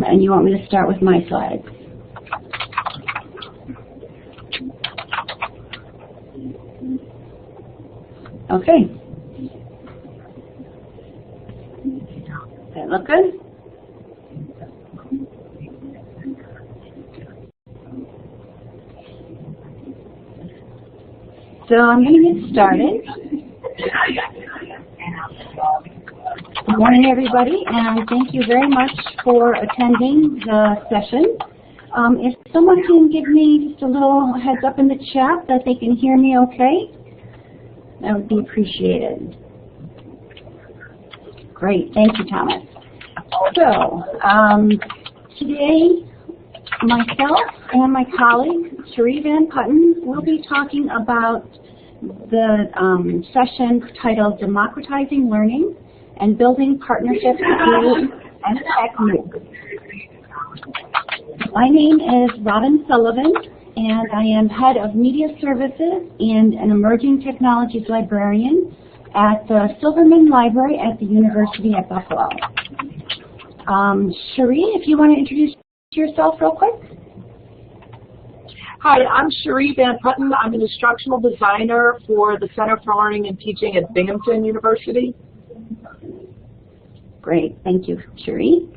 And you want me to start with my slides? Okay. Does that look good? So I'm going to get started. Good morning, everybody, and thank you very much for attending the session. If someone can give me just a little heads up in the chat that they can hear me okay, that would be appreciated. Great, thank you, Thomas. So, today, myself and my colleague, Cherie Van Putten, will be talking about the session titled Democratizing Learning and Building Partnerships through Mtech Mooc. My name is Robin Sullivan, and I am Head of Media Services and an Emerging Technologies Librarian at the Silverman Library at the University at Buffalo. Cherie, if you want to introduce yourself real quick. Hi, I'm Cherie Van Putten. I'm an instructional designer for the Center for Learning and Teaching at Binghamton University. Great, thank you, Cherie.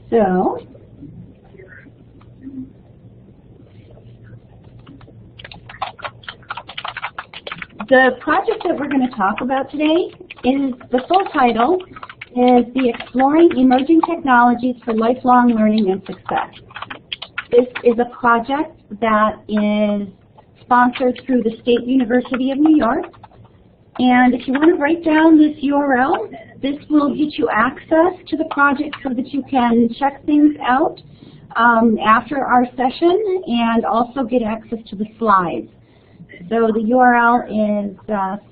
So, the project that we're going to talk about today is, the full title is the Exploring Emerging Technologies for Lifelong Learning and Success. This is a project that is sponsored through the State University of New York. And if you want to write down this URL, this will get you access to the project so that you can check things out after our session and also get access to the slides. So the URL is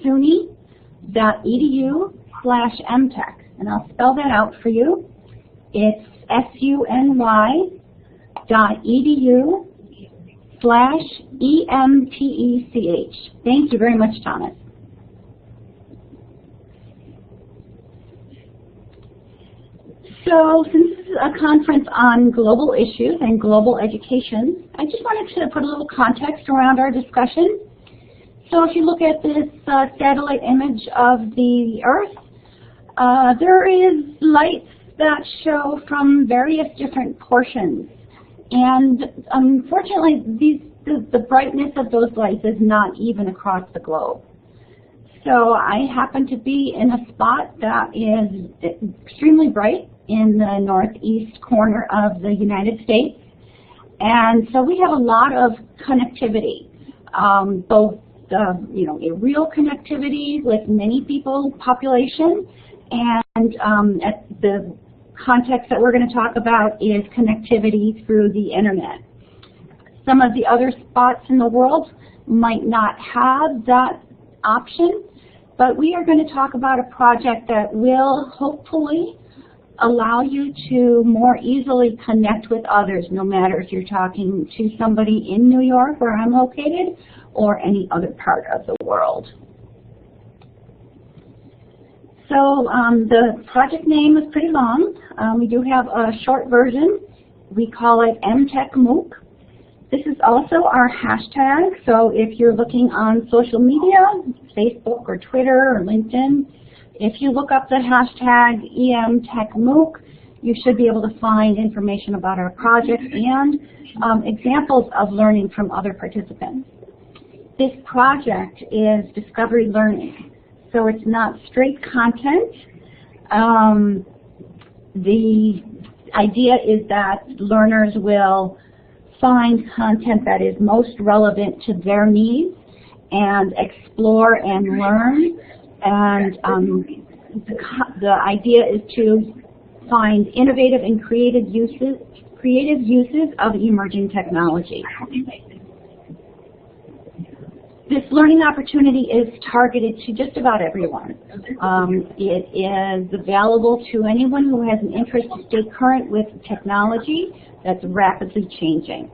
suny.edu/mtech, and I'll spell that out for you. It's suny.edu/EMTECH. Thank you very much, Thomas. So since this is a conference on global issues and global education, I just wanted to put a little context around our discussion. So if you look at this satellite image of the Earth, there is lights that show from various different portions. And unfortunately, the brightness of those lights is not even across the globe. So I happen to be in a spot that is extremely bright in the northeast corner of the United States. And so we have a lot of connectivity, both a real connectivity with many people, population, and the context that we're going to talk about is connectivity through the internet. Some of the other spots in the world might not have that option, but we are going to talk about a project that will hopefully allow you to more easily connect with others, no matter if you're talking to somebody in New York, where I'm located, or any other part of the world. So the project name is pretty long. We do have a short version. We call it Mtech Mooc. This is also our hashtag, so if you're looking on social media, Facebook or Twitter or LinkedIn, if you look up the hashtag EMTechMooc, you should be able to find information about our project and examples of learning from other participants. This project is discovery learning, so it's not straight content. The idea is that learners will find content that is most relevant to their needs and explore and learn. And the idea is to find innovative and creative uses of emerging technology. This learning opportunity is targeted to just about everyone. It is available to anyone who has an interest to stay current with technology that's rapidly changing.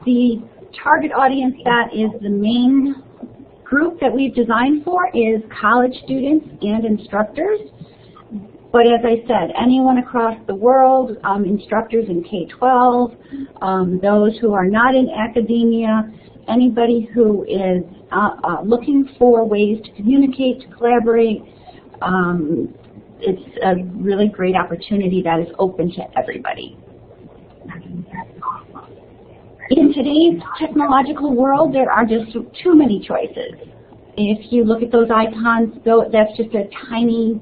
The target audience that is the main group that we've designed for is college students and instructors. But as I said, anyone across the world, instructors in K-12, those who are not in academia, anybody who is looking for ways to communicate, to collaborate, it's a really great opportunity that is open to everybody. In today's technological world, there are just too many choices. If you look at those icons, that's just a tiny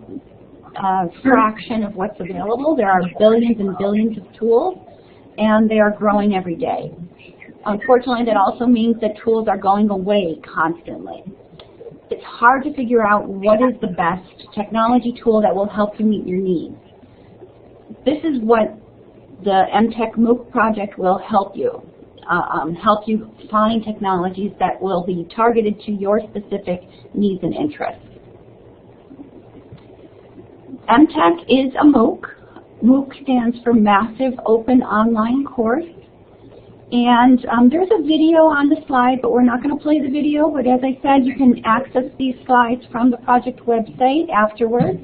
fraction of what's available. There are billions and billions of tools, and they are growing every day. Unfortunately, that also means that tools are going away constantly. It's hard to figure out what is the best technology tool that will help you meet your needs. This is what the Mtech Mooc project will help you find technologies that will be targeted to your specific needs and interests. Mtech is a MOOC. MOOC stands for Massive Open Online Course. And there's a video on the slide, but we're not going to play the video. But as I said, you can access these slides from the project website afterwards.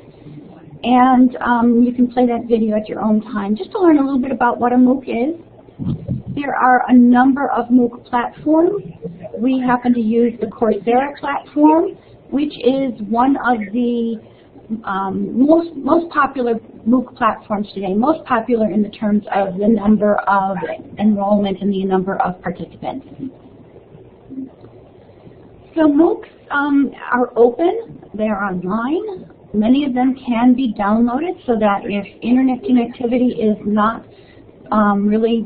And you can play that video at your own time, just to learn a little bit about what a MOOC is. There are a number of MOOC platforms. We happen to use the Coursera platform, which is one of the most popular MOOC platforms today, most popular in the terms of the number of enrollment and the number of participants. So MOOCs are open, they are online. Many of them can be downloaded so that if internet connectivity is not really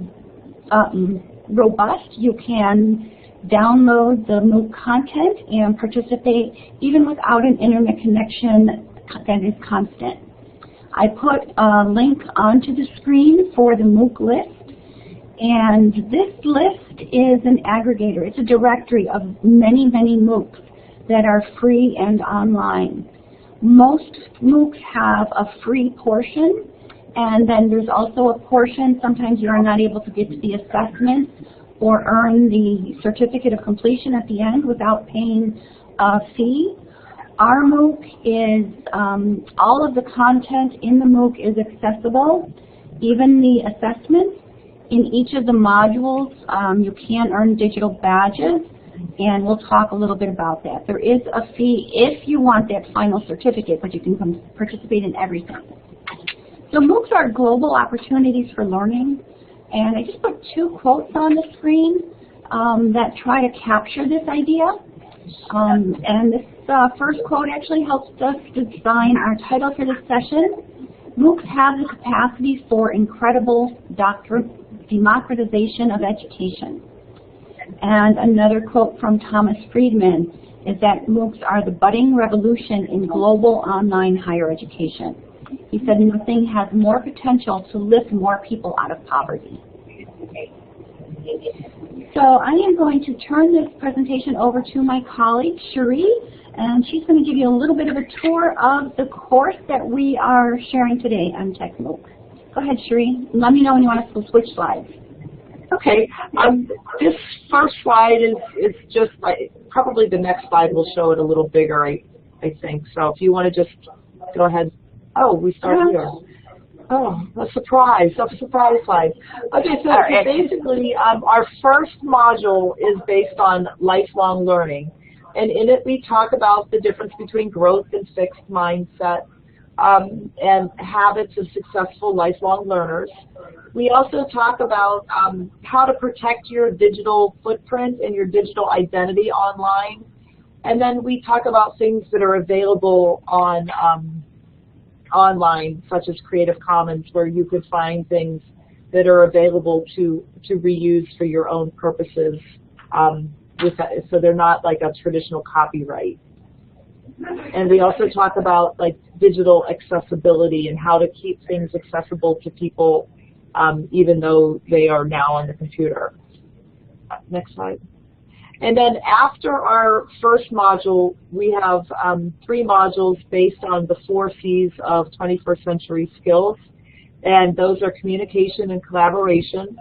robust, you can download the MOOC content and participate even without an internet connection that is constant. I put a link onto the screen for the Mooc List, and this list is an aggregator. It's a directory of many, many MOOCs that are free and online. Most MOOCs have a free portion, and then there's also a portion, sometimes you are not able to get to the assessment or earn the certificate of completion at the end without paying a fee. Our MOOC is, all of the content in the MOOC is accessible, even the assessments. In each of the modules, you can earn digital badges, and we'll talk a little bit about that. There is a fee if you want that final certificate, but you can participate in everything. So MOOCs are global opportunities for learning, and I just put two quotes on the screen that try to capture this idea. And this first quote actually helps us design our title for this session. MOOCs have the capacity for incredible democratization of education. And another quote from Thomas Friedman is that MOOCs are the budding revolution in global online higher education. He said nothing has more potential to lift more people out of poverty. So I am going to turn this presentation over to my colleague, Cherie, and she's going to give you a little bit of a tour of the course that we are sharing today on Mtech Mooc. Go ahead, Cherie. Let me know when you want us to switch slides. Okay. This first slide is just, probably the next slide will show it a little bigger, I think. So if you want to just go ahead. Oh, we started here. Oh, a surprise slide. Okay, so basically our first module is based on lifelong learning. And in it we talk about the difference between growth and fixed mindset and habits of successful lifelong learners. We also talk about how to protect your digital footprint and your digital identity online. And then we talk about things that are available on online, such as Creative Commons, where you could find things that are available to reuse for your own purposes, so they're not like a traditional copyright. And we also talk about like digital accessibility and how to keep things accessible to people even though they are now on the computer. Next slide. And then after our first module, we have 3 modules based on the 4 C's of 21st century skills. And those are communication and collaboration.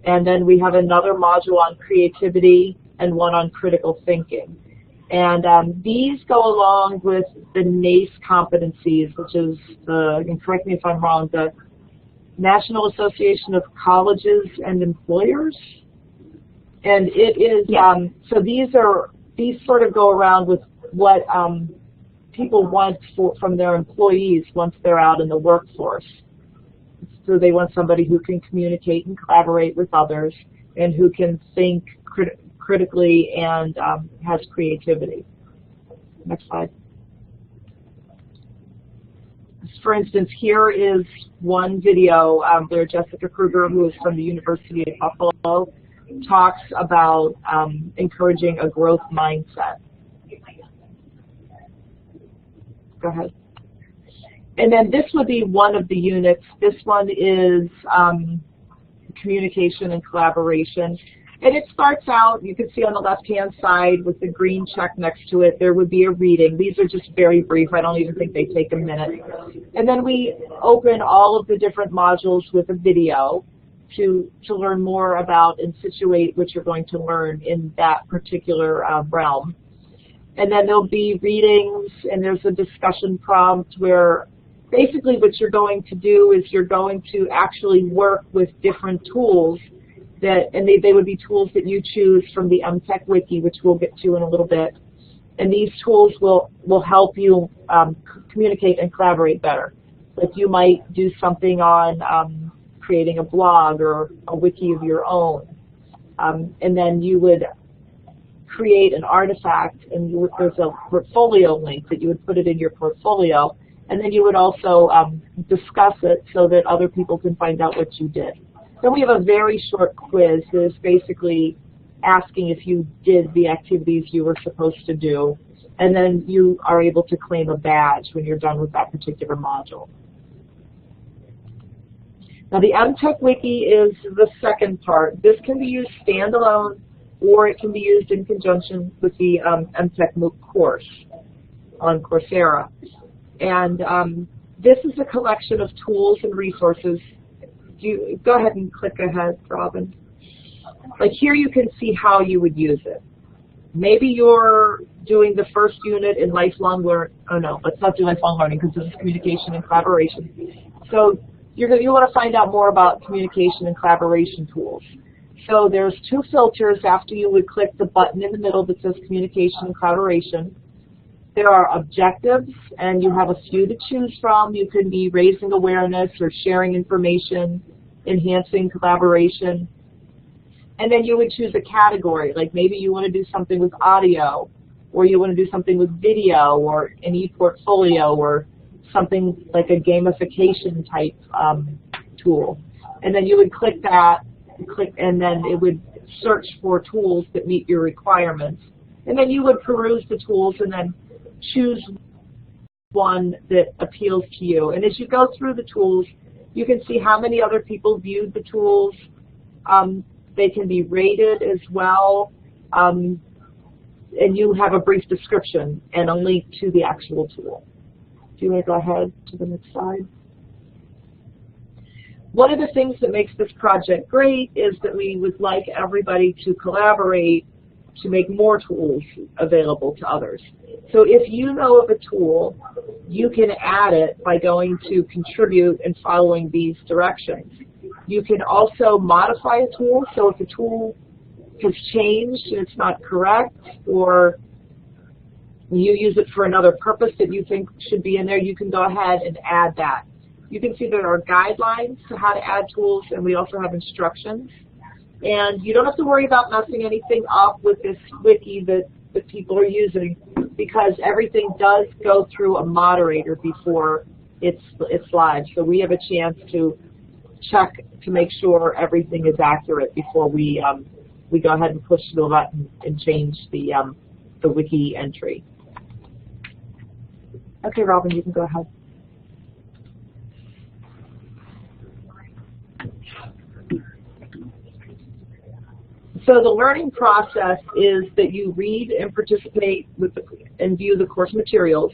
And then we have another module on creativity and one on critical thinking. And these go along with the NACE competencies, which is the, and correct me if I'm wrong, the National Association of Colleges and Employers. And it is, so these sort of go around with what people want from their employees once they're out in the workforce. So they want somebody who can communicate and collaborate with others and who can think critically and has creativity. Next slide. For instance, here is one video where Jessica Kruger, who is from the University of Buffalo, talks about encouraging a growth mindset. Go ahead. And then this would be one of the units. This one is communication and collaboration. And it starts out, you can see on the left-hand side with the green check next to it, there would be a reading. These are just very brief. I don't even think they take a minute. And then we open all of the different modules with a video to learn more about and situate what you're going to learn in that particular realm. And then there'll be readings, and there's a discussion prompt where basically what you're going to do is you're going to actually work with different tools that, and they would be tools that you choose from the Mtech Wiki, which we'll get to in a little bit. And these tools will help you communicate and collaborate better. Like you might do something on creating a blog or a wiki of your own. And then you would create an artifact, and there's a portfolio link that you would put it in your portfolio. And then you would also discuss it so that other people can find out what you did. Then we have a very short quiz that is basically asking if you did the activities you were supposed to do. And then you are able to claim a badge when you're done with that particular module. Now the Mtech Wiki is the second part. This can be used standalone, or it can be used in conjunction with the Mtech Mooc course on Coursera. And this is a collection of tools and resources. Go ahead and click ahead, Robin. Like here you can see how you would use it. Maybe you're doing the first unit in lifelong learning. Oh no, let's not do lifelong learning because this is communication and collaboration. So you want to find out more about communication and collaboration tools. So there's 2 filters after you would click the button in the middle that says communication and collaboration. There are objectives, and you have a few to choose from. You can be raising awareness or sharing information, enhancing collaboration. And then you would choose a category, like maybe you want to do something with audio, or you want to do something with video, or an e-portfolio, or something like a gamification type tool. And then you would click that, and then it would search for tools that meet your requirements. And then you would peruse the tools and then choose one that appeals to you. And as you go through the tools, you can see how many other people viewed the tools. They can be rated as well. And you have a brief description and a link to the actual tool. Do you want to go ahead to the next slide? One of the things that makes this project great is that we would like everybody to collaborate to make more tools available to others. So if you know of a tool, you can add it by going to contribute and following these directions. You can also modify a tool, so if a tool has changed and it's not correct, or you use it for another purpose that you think should be in there, you can go ahead and add that. You can see there are guidelines to how to add tools, and we also have instructions. And you don't have to worry about messing anything up with this wiki that people are using, because everything does go through a moderator before it's live. So we have a chance to check to make sure everything is accurate before we go ahead and push the button and change the wiki entry. Okay, Robin, you can go ahead. So the learning process is that you read and participate with and view the course materials,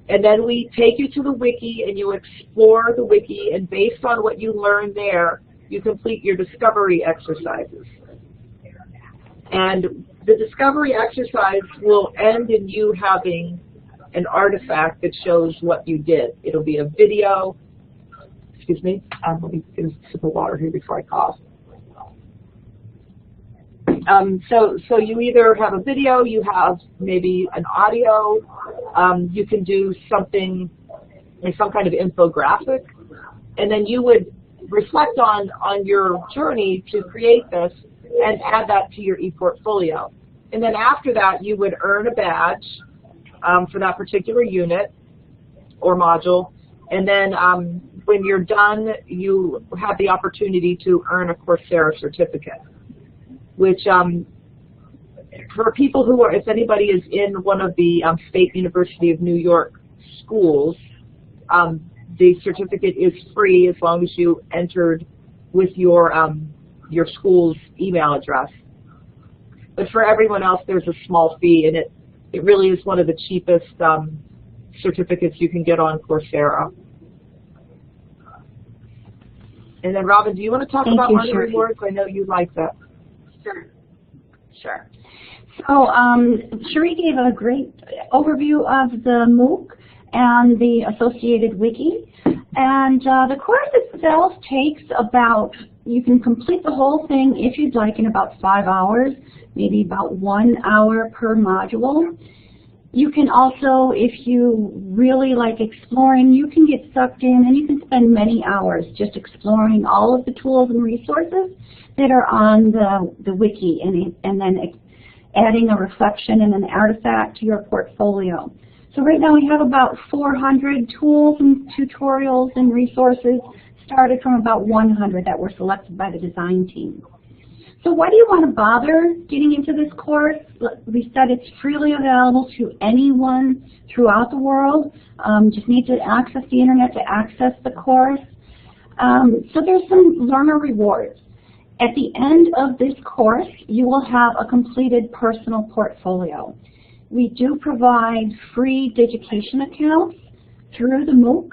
and then we take you to the wiki and you explore the wiki, and based on what you learn there, you complete your discovery exercises. And the discovery exercise will end in you having an artifact that shows what you did. It'll be a video. Excuse me. Let me get a sip of water here before I cough. So you either have a video, you have maybe an audio, you can do something, like some kind of infographic, and then you would reflect on your journey to create this and add that to your e-portfolio. And then after that, you would earn a badge for that particular unit or module, and then when you're done, you have the opportunity to earn a Coursera certificate, which for people who are, if anybody is in one of the State University of New York schools, the certificate is free as long as you entered with your school's email address. But for everyone else, there's a small fee, and it really is one of the cheapest certificates you can get on Coursera. And then, Robin, do you want to talk about learning rewards? I know you like that. Sure. So Cherie gave a great overview of the MOOC and the associated wiki. And the course itself takes about, you can complete the whole thing if you'd like in about 5 hours, maybe about 1 hour per module. You can also, if you really like exploring, you can get sucked in and you can spend many hours just exploring all of the tools and resources that are on the wiki, and then adding a reflection and an artifact to your portfolio. So right now we have about 400 tools and tutorials and resources, started from about 100 that were selected by the design team. So why do you want to bother getting into this course? We said it's freely available to anyone throughout the world. Just need to access the internet to access the course. So there's some learner rewards. At the end of this course, you will have a completed personal portfolio. We do provide free Digication accounts through the MOOC,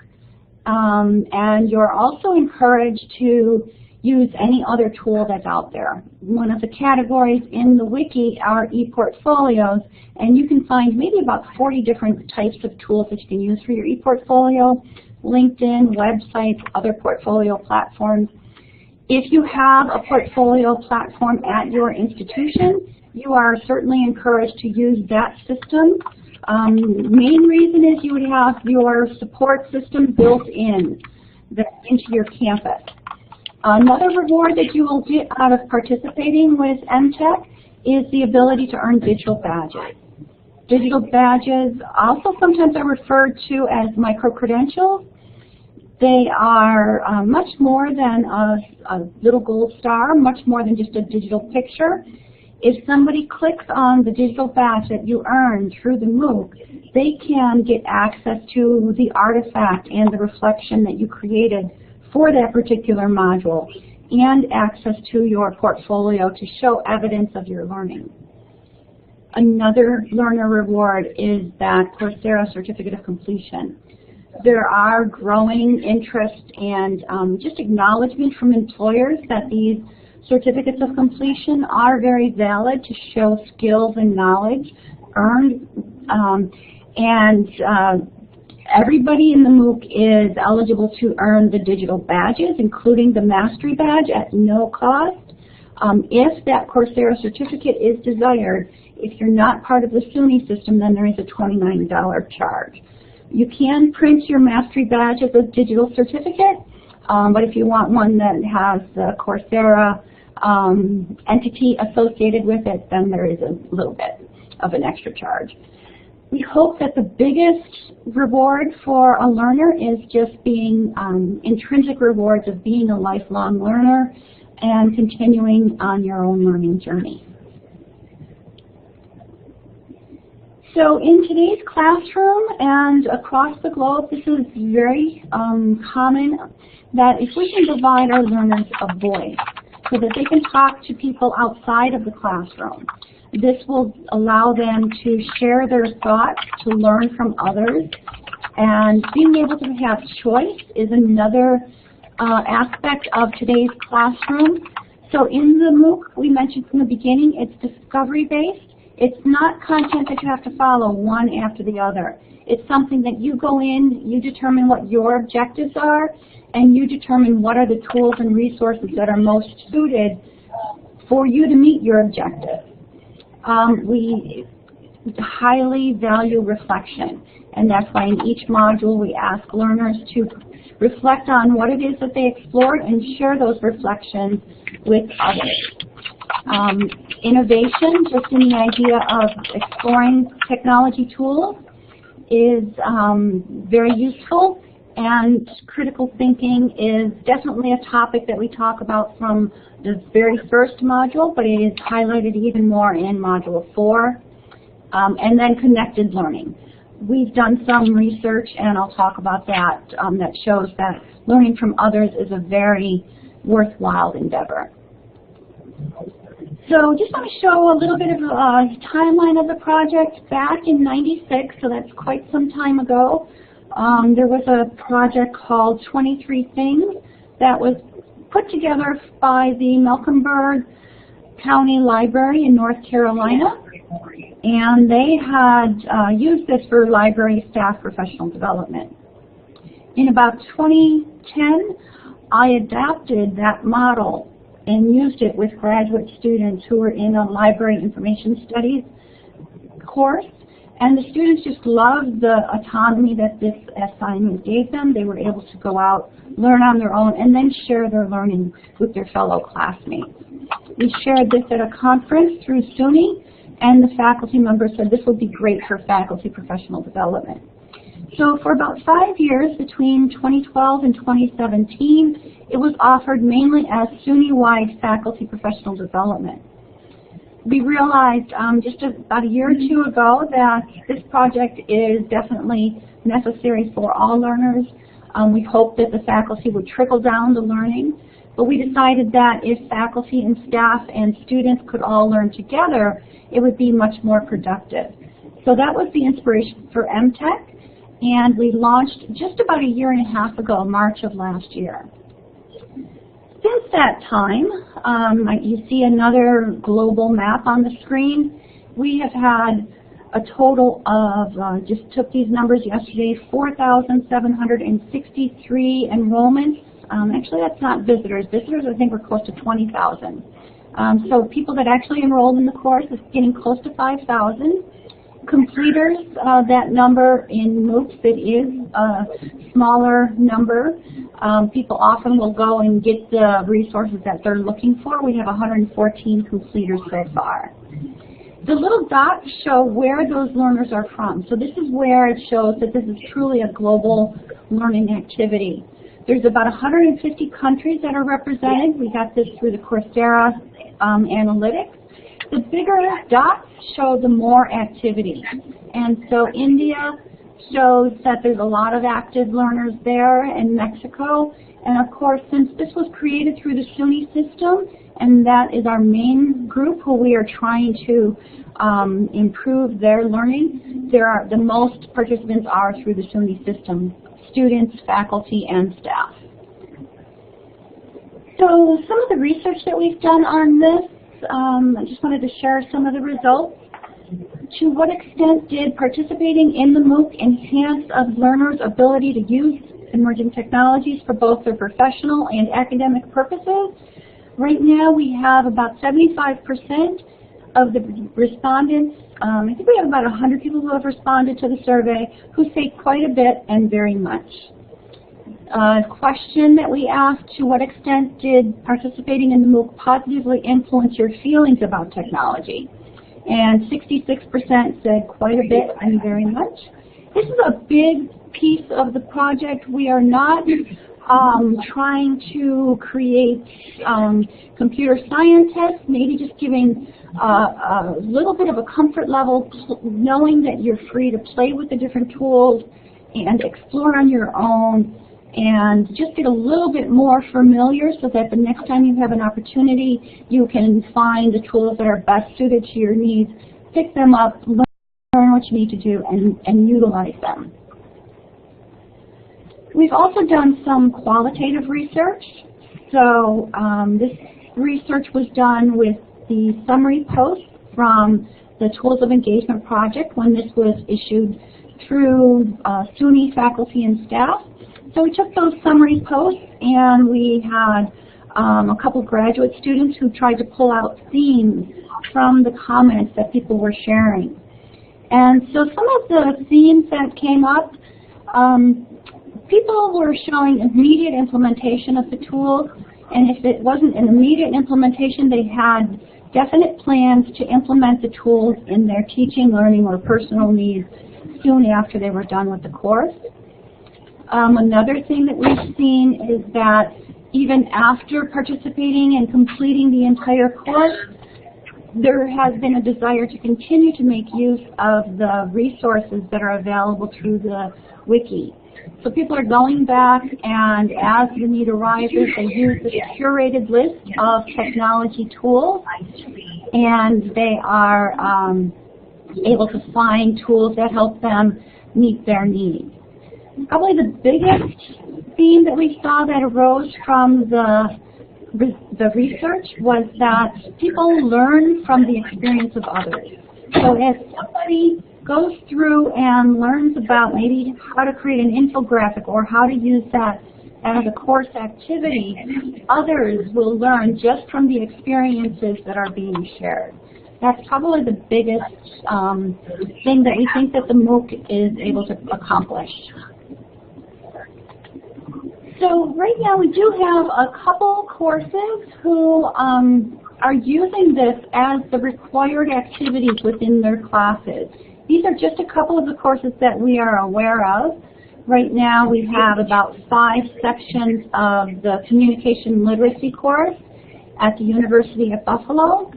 and you're also encouraged to use any other tool that's out there. One of the categories in the wiki are e-portfolios, and you can find maybe about 40 different types of tools that you can use for your e-portfolio, LinkedIn, websites, other portfolio platforms. If you have a portfolio platform at your institution, you are certainly encouraged to use that system. Main reason is you would have your support system built in into your campus. Another reward that you will get out of participating with Mtech is the ability to earn digital badges. Digital badges also sometimes are referred to as micro-credentials. They are much more than a little gold star, much more than just a digital picture. If somebody clicks on the digital badge that you earn through the MOOC, they can get access to the artifact and the reflection that you created for that particular module, and access to your portfolio to show evidence of your learning. Another learner reward is that Coursera Certificate of Completion. There are growing interest and just acknowledgement from employers that these certificates of completion are very valid to show skills and knowledge earned, everybody in the MOOC is eligible to earn the digital badges, including the Mastery Badge at no cost. If that Coursera certificate is desired, if you're not part of the SUNY system, then there is a $29 charge. You can print your Mastery Badge as a digital certificate, but if you want one that has the Coursera entity associated with it, then there is a little bit of an extra charge. We hope that the biggest reward for a learner is just being intrinsic rewards of being a lifelong learner and continuing on your own learning journey. So in today's classroom and across the globe, this is very common that if we can provide our learners a voice, so that they can talk to people outside of the classroom. This will allow them to share their thoughts, to learn from others, and being able to have choice is another aspect of today's classroom. So in the MOOC, we mentioned from the beginning, it's discovery-based. It's not content that you have to follow one after the other. It's something that you go in, you determine what your objectives are, and you determine what are the tools and resources that are most suited for you to meet your objectives. We highly value reflection, and that's why in each module we ask learners to reflect on what it is that they explored and share those reflections with others. Innovation, just in the idea of exploring technology tools, is very useful, and critical thinking is definitely a topic that we talk about from the very first module, but it is highlighted even more in Module 4. And then connected learning. We've done some research, and I'll talk about that, that shows that learning from others is a very worthwhile endeavor. So just want to show a little bit of a timeline of the project. Back in '96, so that's quite some time ago, there was a project called 23 Things that was put together by the Mecklenburg County Library in North Carolina. And they had used this for library staff professional development. In about 2010, I adapted that model and used it with graduate students who were in a library information studies course. And the students just loved the autonomy that this assignment gave them. They were able to go out, learn on their own, and then share their learning with their fellow classmates. We shared this at a conference through SUNY, and the faculty members said this would be great for faculty professional development. So for about 5 years, between 2012 and 2017, it was offered mainly as SUNY-wide faculty professional development. We realized just about a year or two ago that this project is definitely necessary for all learners. We hoped that the faculty would trickle down the learning, but we decided that if faculty and staff and students could all learn together, it would be much more productive. So that was the inspiration for Mtech, and we launched just about a year and a half ago, March of last year. Since that time, you see another global map on the screen. We have had a total of, just took these numbers yesterday, 4,763 enrollments. Actually, that's not visitors. Visitors, I think, were close to 20,000. So people that actually enrolled in the course is getting close to 5,000. Completers, that number in MOOCs, it is a smaller number. People often will go and get the resources that they're looking for. We have 114 completers so far. The little dots show where those learners are from. So this is where it shows that this is truly a global learning activity. There's about 150 countries that are represented. We got this through the Coursera analytics. The bigger dots show the more activity. And so India shows that there's a lot of active learners there, and Mexico. And of course, since this was created through the SUNY system, and that is our main group who we are trying to improve their learning, the most participants are through the SUNY system, students, faculty, and staff. So some of the research that we've done on this, I just wanted to share some of the results. To what extent did participating in the MOOC enhance a learner's ability to use emerging technologies for both their professional and academic purposes? Right now we have about 75% of the respondents, I think we have about 100 people who have responded to the survey, who say quite a bit and very much. Question that we asked, to what extent did participating in the MOOC positively influence your feelings about technology? And 66% said quite a bit and very much. This is a big piece of the project. We are not trying to create computer scientists, maybe just giving a little bit of a comfort level, knowing that you're free to play with the different tools and explore on your own and just get a little bit more familiar so that the next time you have an opportunity, you can find the tools that are best suited to your needs, pick them up, learn what you need to do, and utilize them. We've also done some qualitative research. So this research was done with the summary post from the Tools of Engagement project when this was issued through SUNY faculty and staff. So we took those summary posts and we had a couple graduate students who tried to pull out themes from the comments that people were sharing. And so some of the themes that came up, people were showing immediate implementation of the tools, and if it wasn't an immediate implementation, they had definite plans to implement the tools in their teaching, learning, or personal needs soon after they were done with the course. Another thing that we've seen is that even after participating and completing the entire course, there has been a desire to continue to make use of the resources that are available through the wiki. So people are going back, and as the need arises, they use the curated list of technology tools, and they are able to find tools that help them meet their needs. Probably the biggest theme that we saw that arose from the research was that people learn from the experience of others. So if somebody goes through and learns about maybe how to create an infographic or how to use that as a course activity, others will learn just from the experiences that are being shared. That's probably the biggest thing that we think that the MOOC is able to accomplish. So right now we do have a couple courses who are using this as the required activities within their classes. These are just a couple of the courses that we are aware of. Right now we have about 5 sections of the Communication Literacy course at the University of Buffalo.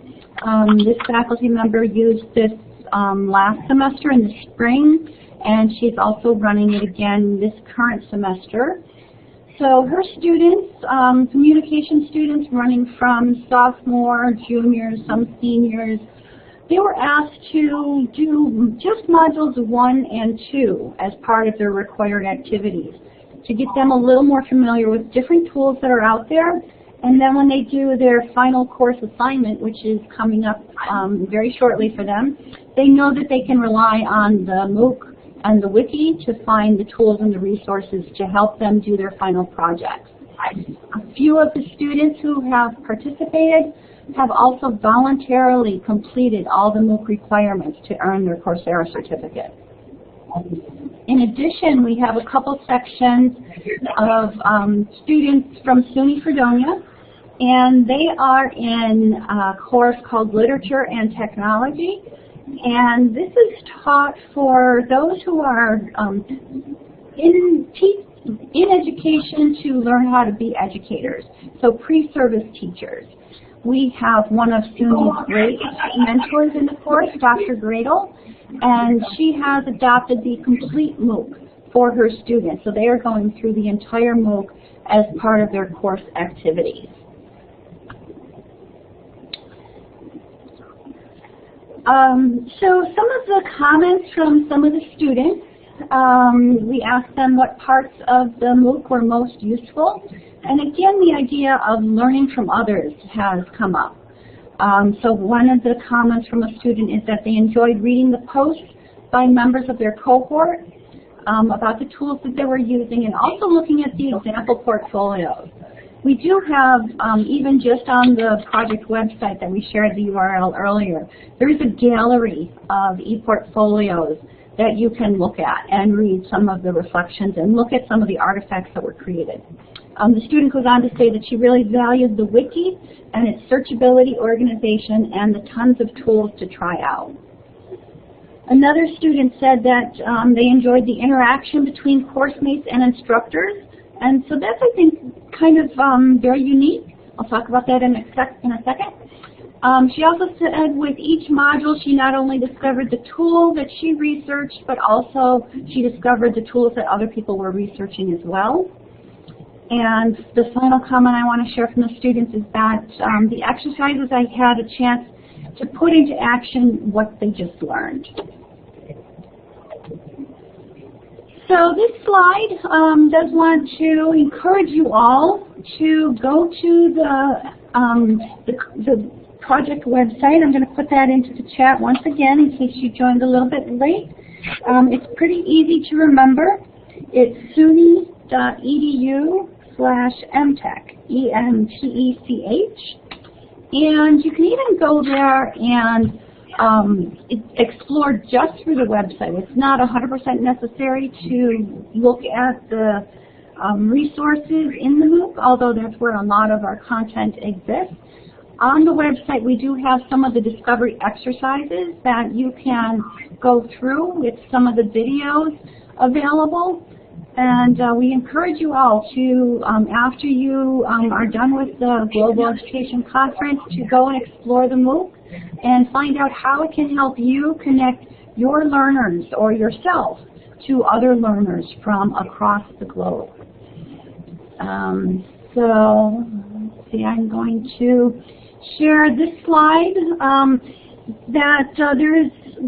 This faculty member used this last semester in the spring, and she's also running it again this current semester. So her students, communication students running from sophomore, juniors, some seniors, they were asked to do just modules 1 and 2 as part of their required activities to get them a little more familiar with different tools that are out there. And then when they do their final course assignment, which is coming up very shortly for them, they know that they can rely on the MOOC and the wiki to find the tools and the resources to help them do their final projects. A few of the students who have participated have also voluntarily completed all the MOOC requirements to earn their Coursera certificate. In addition, we have a couple sections of students from SUNY Fredonia, and they are in a course called Literature and Technology. And this is taught for those who are in education to learn how to be educators, so pre-service teachers. We have one of SUNY's great mentors in the course, Dr. Gradle, and she has adopted the complete MOOC for her students. So they are going through the entire MOOC as part of their course activities. So some of the comments from some of the students, we asked them what parts of the MOOC were most useful. And again, the idea of learning from others has come up. So one of the comments from a student is that they enjoyed reading the posts by members of their cohort about the tools that they were using, and also looking at the example portfolios. We do have, even just on the project website that we shared the URL earlier, there is a gallery of e-portfolios that you can look at and read some of the reflections and look at some of the artifacts that were created. The student goes on to say that she really valued the wiki and its searchability, organization, and the tons of tools to try out. Another student said that they enjoyed the interaction between course mates and instructors, and so that's, I think, kind of very unique. I'll talk about that in a second. She also said with each module she not only discovered the tool that she researched, but also she discovered the tools that other people were researching as well. And the final comment I want to share from the students is that the exercises I had a chance to put into action what they just learned. So this slide does want to encourage you all to go to the project website. I'm going to put that into the chat once again in case you joined a little bit late. It's pretty easy to remember. It's suny.edu/mtech, E-M-T-E-C-H. And you can even go there and explore just through the website. It's not 100% necessary to look at the resources in the MOOC, although that's where a lot of our content exists. On the website, we do have some of the discovery exercises that you can go through with some of the videos available. And we encourage you all to, after you are done with the Global Education Conference, to go and explore the MOOC and find out how it can help you connect your learners or yourself to other learners from across the globe. So, let's see, I'm going to share this slide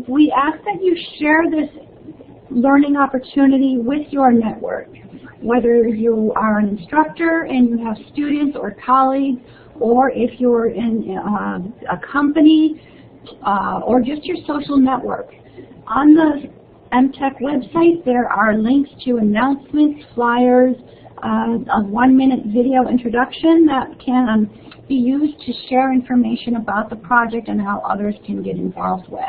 we ask that you share this learning opportunity with your network, whether you are an instructor and you have students or colleagues, or if you're in a company or just your social network. On the Mtech website, there are links to announcements, flyers, a 1-minute video introduction that can be used to share information about the project and how others can get involved with.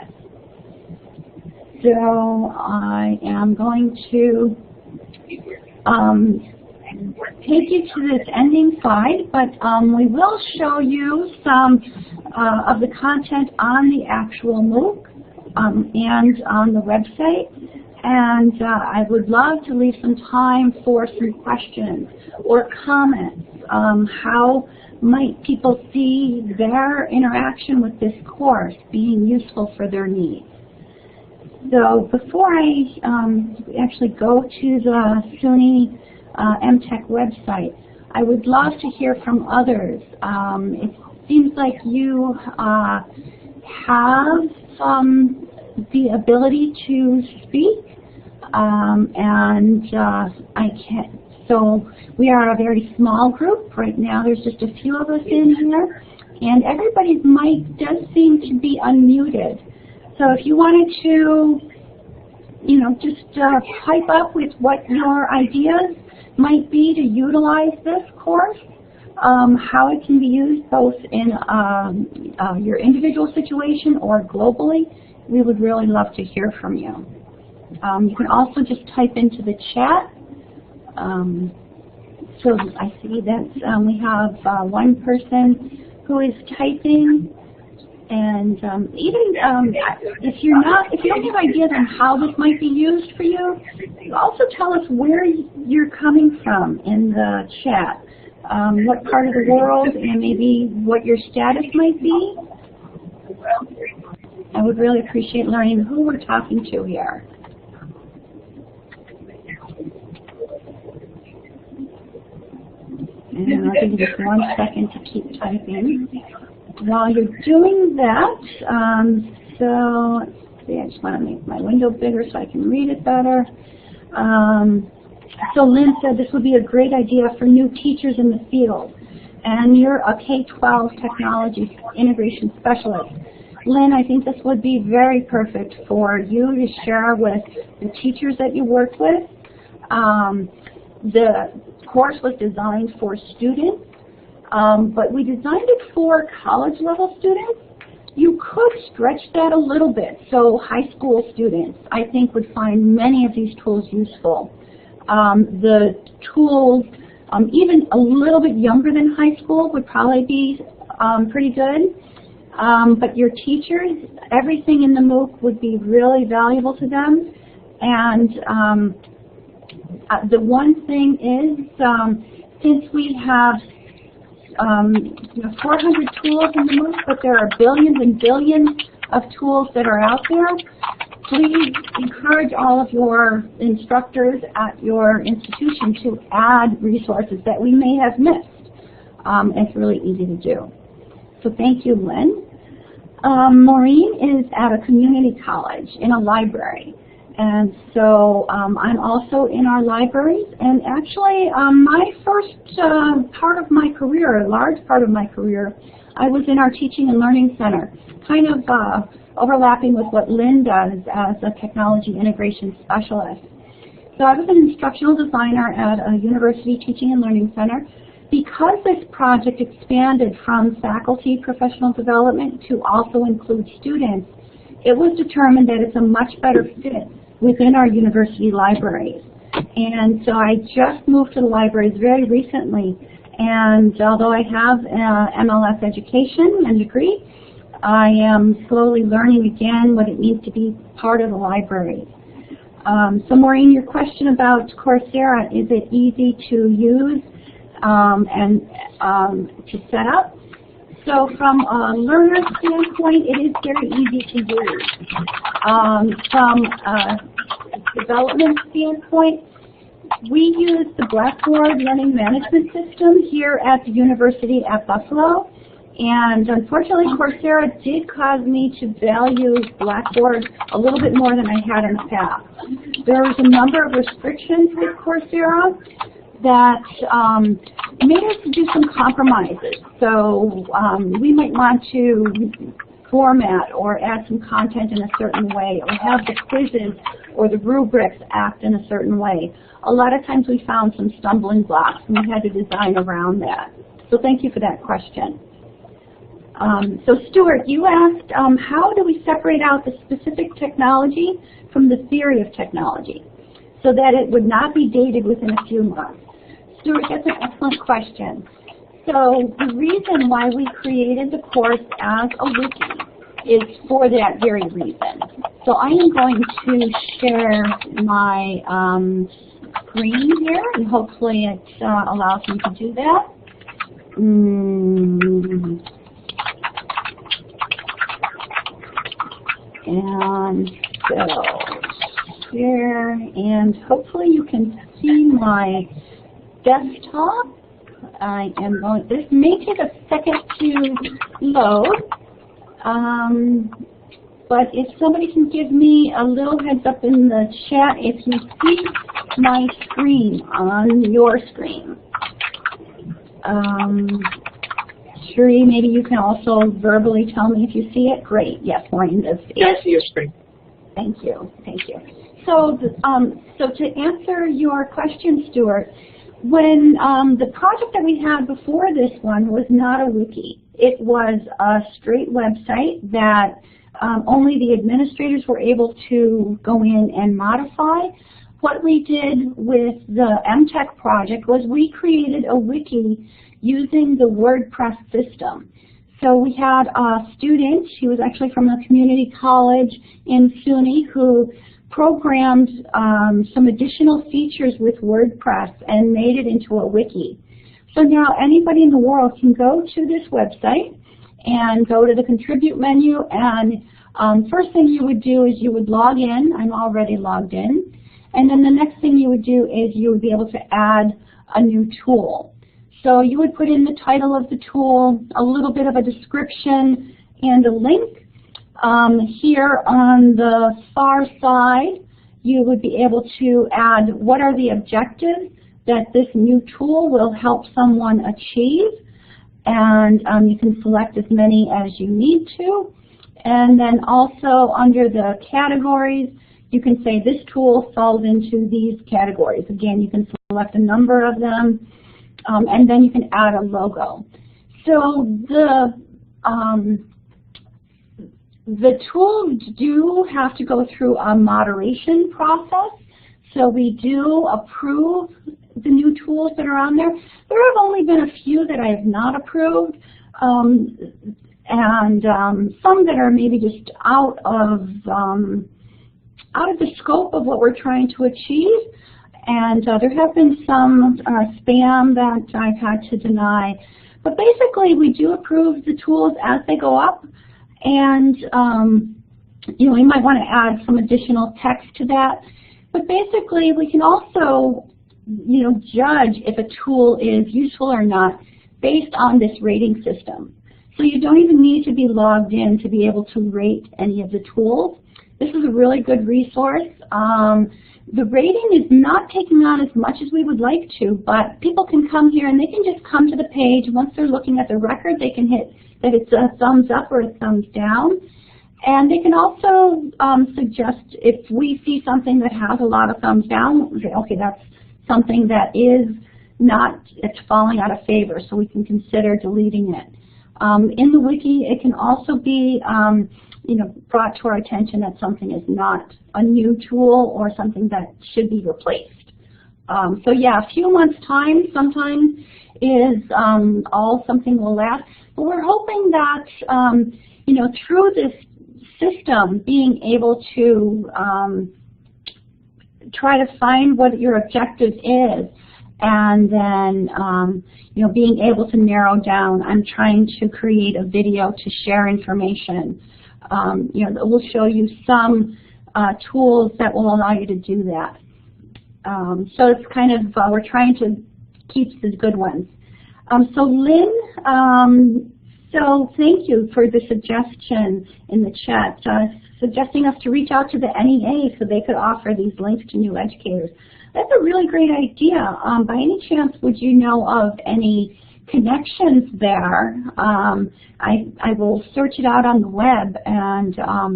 So I am going to take you to this ending slide, but we will show you some of the content on the actual MOOC and on the website. And I would love to leave some time for some questions or comments. How might people see their interaction with this course being useful for their needs? So before I actually go to the SUNY Mtech website, I would love to hear from others. It seems like you have the ability to speak, and I can't. So we are a very small group right now. There's just a few of us in here, and everybody's mic does seem to be unmuted. So if you wanted to, just pipe up with what your ideas might be to utilize this course, how it can be used both in your individual situation or globally, we would really love to hear from you. You can also just type into the chat. So I see that we have one person who is typing. And even if you don't have ideas on how this might be used for you, also tell us where you're coming from in the chat, what part of the world, and maybe what your status might be. I would really appreciate learning who we're talking to here. And I'll give you just 1 second to keep typing. While you're doing that, so let's see, I just want to make my window bigger so I can read it better. So Lynn said this would be a great idea for new teachers in the field, and you're a K-12 technology integration specialist. Lynn, I think this would be very perfect for you to share with the teachers that you work with. The course was designed for students. But we designed it for college-level students. You could stretch that a little bit. So high school students, I think, would find many of these tools useful. The tools, even a little bit younger than high school, would probably be pretty good. But your teachers, everything in the MOOC would be really valuable to them. And the one thing is, since we have 400 tools in the MOOC, but there are billions and billions of tools that are out there. please encourage all of your instructors at your institution to add resources that we may have missed. It's really easy to do. So thank you, Lynn. Maureen is at a community college in a library. And so I'm also in our libraries. And actually, my first part of my career, a large part of my career, I was in our Teaching and Learning Center, kind of overlapping with what Lynn does as a technology integration specialist. So I was an instructional designer at a university teaching and learning center. Because this project expanded from faculty professional development to also include students, it was determined that it's a much better fit within our university libraries. And so I just moved to the libraries very recently, and although I have MLS education and degree, I am slowly learning again what it means to be part of the libraries. So Maureen, your question about Coursera, is it easy to use and to set up? So from a learner standpoint, it is very easy to use. From a development standpoint, we use the Blackboard Learning Management System here at the University at Buffalo. And unfortunately, Coursera did cause me to value Blackboard a little bit more than I had in the past. There's a number of restrictions with Coursera that made us do some compromises. So we might want to format or add some content in a certain way, or have the quizzes or the rubrics act in a certain way. A lot of times we found some stumbling blocks, and we had to design around that. So thank you for that question. So Stuart, you asked, how do we separate out the specific technology from the theory of technology so that it would not be dated within a few months? Stuart, that's an excellent question. So the reason why we created the course as a wiki is for that very reason. So I am going to share my screen here, and hopefully it allows me to do that. And so here, and hopefully you can see my desktop. I am going, this may take a second to load, but if somebody can give me a little heads up in the chat if you see my screen on your screen. Sheree, maybe you can also verbally tell me if you see it. Great. Yes, Maureen does see it. Yeah, I see your screen. Thank you. Thank you. So, so to answer your question, Stuart, when the project that we had before this one was not a wiki. It was a straight website that only the administrators were able to go in and modify. What we did with the Mtech project was we created a wiki using the WordPress system. So we had a student, she was actually from a community college in SUNY, who programmed some additional features with WordPress and made it into a wiki. So now anybody in the world can go to this website and go to the contribute menu, and first thing you would do is you would log in. I'm already logged in. And then the next thing you would do is you would be able to add a new tool. So you would put in the title of the tool, a little bit of a description, and a link. Here on the far side, you would be able to add what are the objectives that this new tool will help someone achieve. And you can select as many as you need to. And then also under the categories, you can say this tool falls into these categories. Again, you can select a number of them. And then you can add a logo. So the tools do have to go through a moderation process. So we do approve the new tools that are on there. There have only been a few that I have not approved, and some that are maybe just out of the scope of what we're trying to achieve. And there have been some spam that I've had to deny. But basically, we do approve the tools as they go up. And we might want to add some additional text to that. But basically, we can also, judge if a tool is useful or not based on this rating system. So you don't even need to be logged in to be able to rate any of the tools. This is a really good resource. The rating is not taking on as much as we would like to, but people can come here and they can just come to the page. Once they're looking at the record, they can hit that it's a thumbs up or a thumbs down. And they can also suggest if we see something that has a lot of thumbs down, we say, okay, that's something that is not, it's falling out of favor, so we can consider deleting it. In the wiki, it can also be brought to our attention that something is not a new tool or something that should be replaced. So yeah, a few months' time sometimes is all something will last. But we're hoping that through this system, being able to try to find what your objective is, and then being able to narrow down. I'm trying to create a video to share information. That will show you some tools that will allow you to do that. So it's kind of, we're trying to keep the good ones. So Lynn, so thank you for the suggestion in the chat, suggesting us to reach out to the NEA so they could offer these links to new educators. That's a really great idea. By any chance, would you know of any connections there? I will search it out on the web and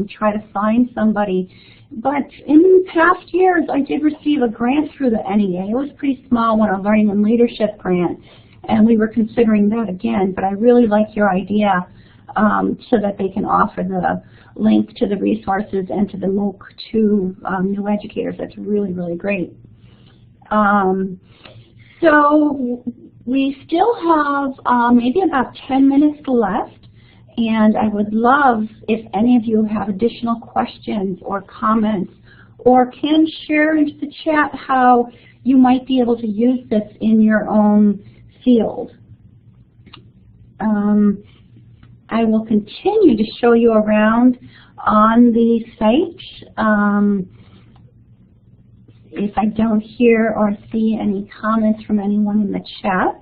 try to find somebody. But in past years, I did receive a grant through the NEA. It was a pretty small one, a Learning and Leadership grant, and we were considering that again. But I really like your idea so that they can offer the link to the resources and to the MOOC to new educators. That's really, really great. So we still have maybe about 10 minutes left, and I would love if any of you have additional questions or comments, or can share into the chat how you might be able to use this in your own field. I will continue to show you around on the site. If I don't hear or see any comments from anyone in the chat.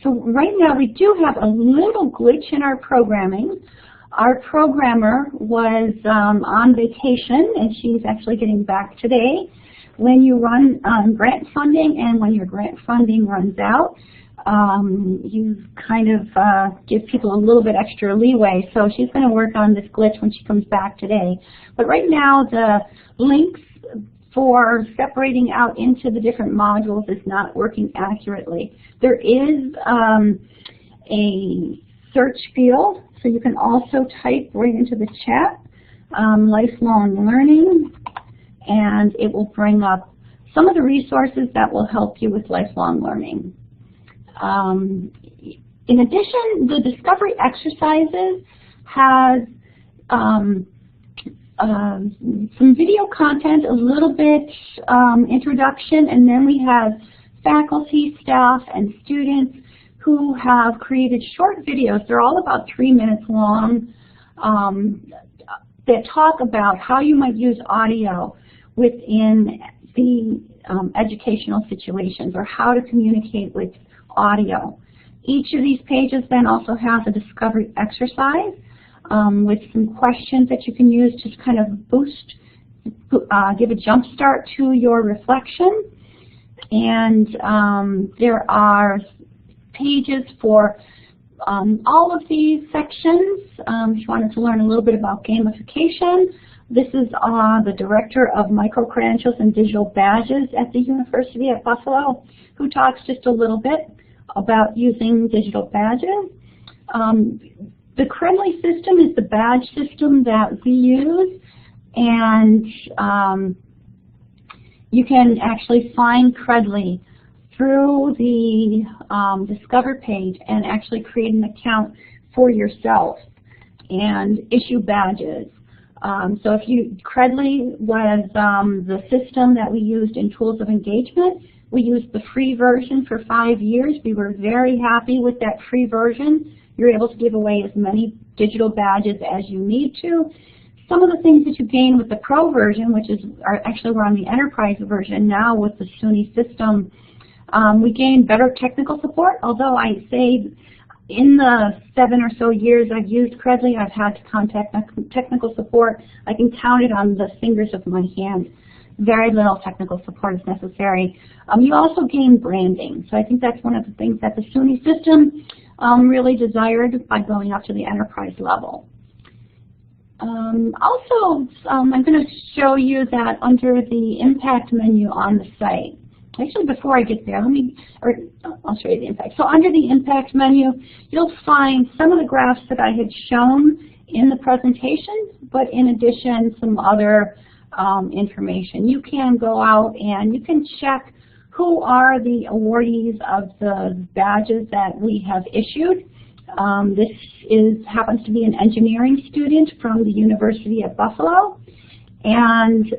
So right now we do have a little glitch in our programming. Our programmer was on vacation, and she's actually getting back today. When you run grant funding and when your grant funding runs out, you kind of give people a little bit extra leeway. So she's going to work on this glitch when she comes back today. But right now the links for separating out into the different modules is not working accurately. There is a search field, so you can also type right into the chat, lifelong learning, and it will bring up some of the resources that will help you with lifelong learning. In addition, the discovery exercises has some video content, a little bit introduction, and then we have faculty, staff, and students who have created short videos. They're all about 3 minutes long that talk about how you might use audio within the educational situations, or how to communicate with audio. Each of these pages then also has a discovery exercise with some questions that you can use to kind of boost, give a jump start to your reflection. And there are pages for all of these sections. If you wanted to learn a little bit about gamification, this is the director of micro-credentials and digital badges at the University at Buffalo, who talks just a little bit about using digital badges. The Credly system is the badge system that we use, and you can actually find Credly through the Discover page and actually create an account for yourself and issue badges. So if Credly was the system that we used in Tools of Engagement. We used the free version for 5 years. We were very happy with that free version. You're able to give away as many digital badges as you need to. some of the things that you gain with the Pro version, which is actually we're on the Enterprise version now with the SUNY system, we gain better technical support, although I say in the 7 or so years I've used Credly, I've had to contact technical support. I can count it on the fingers of my hand. Very little technical support is necessary. You also gain branding. So I think that's one of the things that the SUNY system really desired by going up to the enterprise level. Also, I'm going to show you that under the impact menu on the site. Actually, before I get there, I'll show you the impact. So under the impact menu, you'll find some of the graphs that I had shown in the presentation, but in addition, some other information. You can go out and you can check who are the awardees of the badges that we have issued. This happens to be an engineering student from the University of Buffalo, and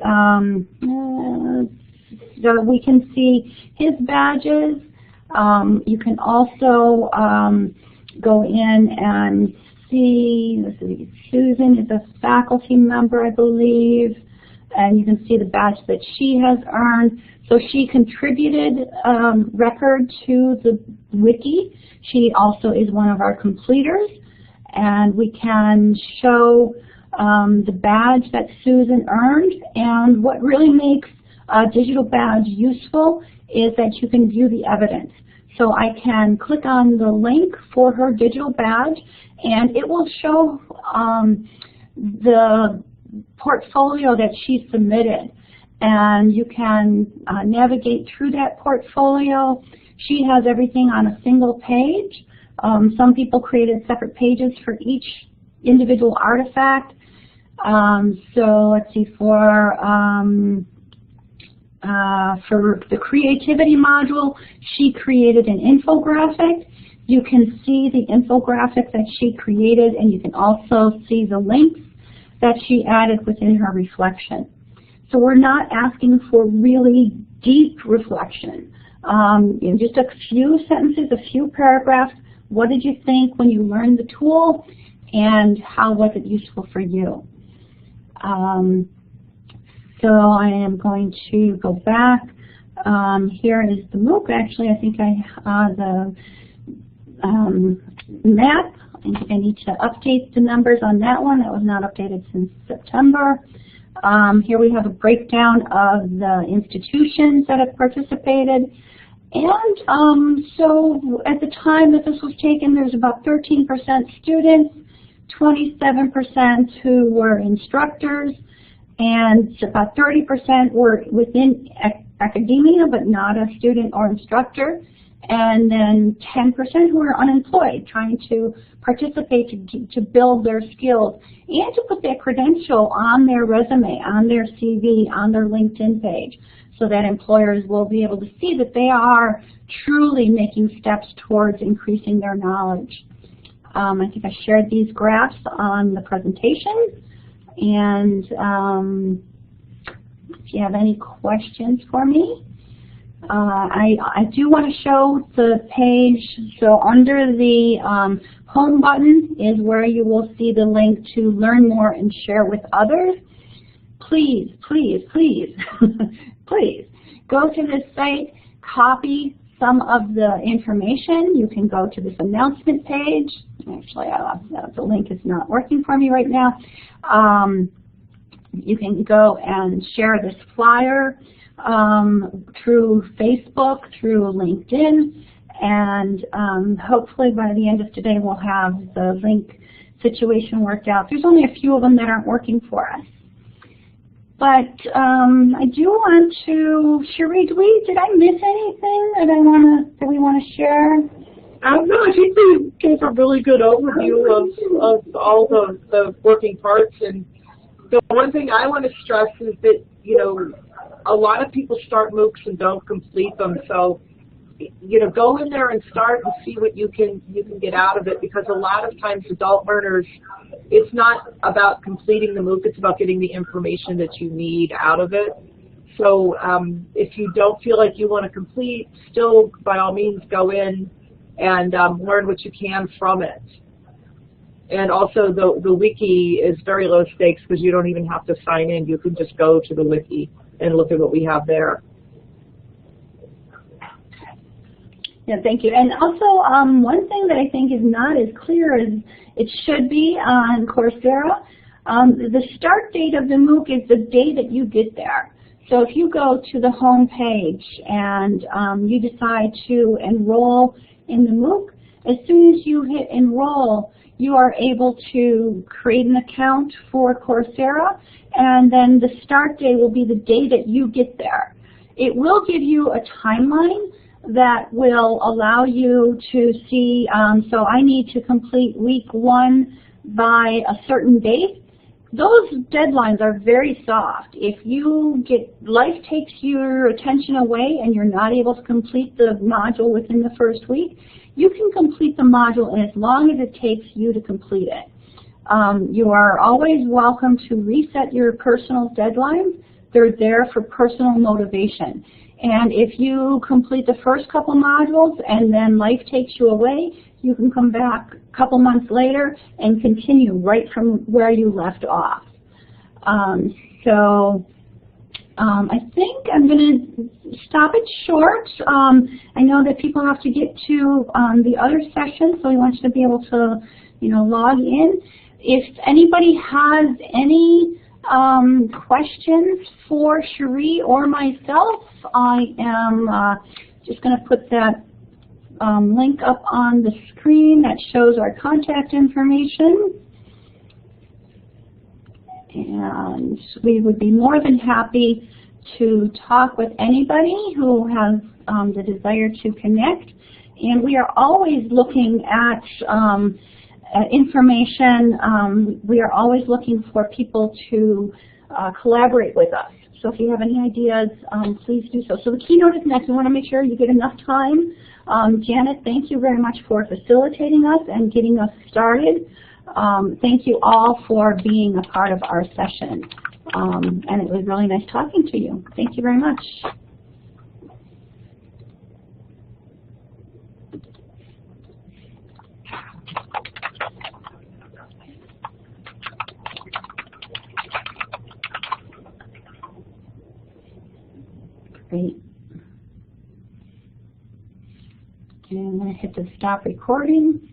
so we can see his badges. You can also go in and see, let's see, Susan is a faculty member, I believe, and you can see the badge that she has earned. So she contributed record to the wiki. She also is one of our completers, and we can show the badge that Susan earned. And what really makes a digital badge useful is that you can view the evidence. So I can click on the link for her digital badge, and it will show the portfolio that she submitted. And you can navigate through that portfolio. She has everything on a single page. Some people created separate pages for each individual artifact. So let's see, for the creativity module, she created an infographic. You can see the infographic that she created, and you can also see the links that she added within her reflection. So we're not asking for really deep reflection. In just a few sentences, a few paragraphs, what did you think when you learned the tool, and how was it useful for you? So I am going to go back. Here is the Mooc. Actually, I think the map. I think I need to update the numbers on that one. That was not updated since September. Here we have a breakdown of the institutions that have participated. And so at the time that this was taken, there's about 13% students, 27% who were instructors, and about 30% were within academia but not a student or instructor, and then 10% who are unemployed, trying to participate to build their skills and to put that credential on their resume, on their CV, on their LinkedIn page, so that employers will be able to see that they are truly making steps towards increasing their knowledge. I think I shared these graphs on the presentation, and if you have any questions for me. I do want to show the page. So under the home button is where you will see the link to learn more and share with others. Please, please, please, please go to this site, copy some of the information. You can go to this announcement page. Actually, the link is not working for me right now. You can go and share this flyer through Facebook, through LinkedIn, and hopefully by the end of today we'll have the link situation worked out. There's only a few of them that aren't working for us. But I do want to, Cherie, did I miss anything that we want to share? No, I think we gave a really good overview of all the working parts. And the one thing I want to stress is that, you know, a lot of people start MOOCs and don't complete them. So, you know, go in there and start and see what you can get out of it, because a lot of times adult learners, it's not about completing the MOOC, it's about getting the information that you need out of it. So if you don't feel like you want to complete, still by all means go in and learn what you can from it. And also the wiki is very low stakes because you don't even have to sign in. You can just go to the wiki and look at what we have there. Yeah, thank you. And also, one thing that I think is not as clear as it should be on Coursera, the start date of the MOOC is the day that you get there. So if you go to the home page and you decide to enroll in the MOOC, as soon as you hit enroll, you are able to create an account for Coursera, and then the start date will be the day that you get there. It will give you a timeline that will allow you to see, so I need to complete week 1 by a certain date. Those deadlines are very soft. If you life takes your attention away and you're not able to complete the module within the first week, you can complete the module in as long as it takes you to complete it. You are always welcome to reset your personal deadlines. They're there for personal motivation. And if you complete the first couple modules and then life takes you away, you can come back a couple months later and continue right from where you left off. I think I'm going to stop it short. I know that people have to get to the other session, so we want you to be able to, log in. If anybody has any questions for Cherie or myself, I am just going to put that link up on the screen that shows our contact information. And we would be more than happy to talk with anybody who has the desire to connect. And we are always looking at information. We are always looking for people to collaborate with us. So if you have any ideas, please do so. So the keynote is next. We want to make sure you get enough time. Janet, thank you very much for facilitating us and getting us started. Thank you all for being a part of our session. And it was really nice talking to you. Thank you very much. Great. And I'm going to hit the stop recording.